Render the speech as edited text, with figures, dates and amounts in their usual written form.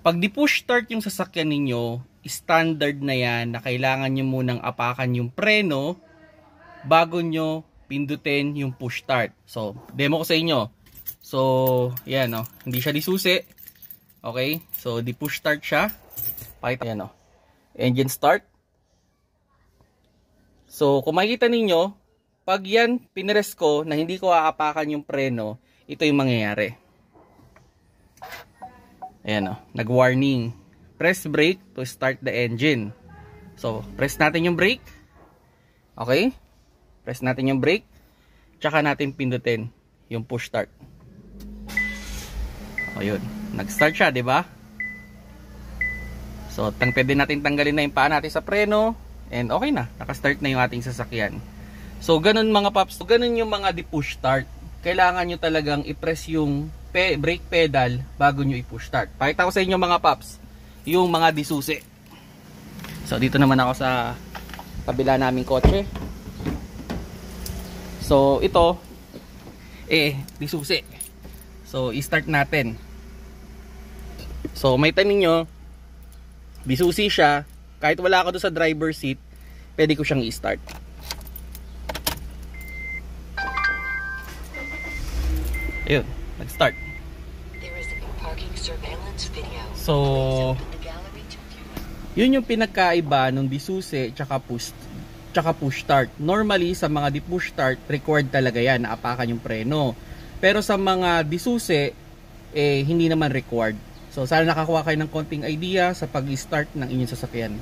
Pag di-push start yung sasakyan ninyo, standard na yan na kailangan nyo munang apakan yung preno bago nyo pindutin yung push start. So, demo ko sa inyo. So, yan o. Hindi siya disusi. Okay? So, di-push start siya. Pakita yan o. Engine start. So, kung makikita ninyo, pag yan pinres ko na hindi ko aapakan yung preno, ito yung mangyayari. Ayan o, nag-warning. Press brake to start the engine. So, press natin yung brake. Okay? Press natin yung brake. Tsaka natin pindutin yung push start. O yun, nag-start siya, di ba? So, pwede natin tanggalin na yung paa natin sa preno. And okay na, nakastart na yung ating sasakyan. So, ganun mga paps. So, ganun yung mga di-push start. Kailangan nyo talagang i-press yung brake pedal bago nyo i-push start. Pakita ko sa inyo mga paps, yung mga disusi. So, dito naman ako sa kabila naming kotse. So, ito, disusi. So, i-start natin. So, may tanin nyo, disusi siya. Kahit wala ako doon sa driver seat, pwede ko siyang i-start. Ayun, nag-start. So, yun yung pinagkaiba nung disusi tsaka push start. Normally, sa mga di-push start, required talaga yan, naapakan yung preno. Pero sa mga disusi, hindi naman required. So, sana nakakuha kayo ng konting idea sa pag-start ng inyong sasakyan.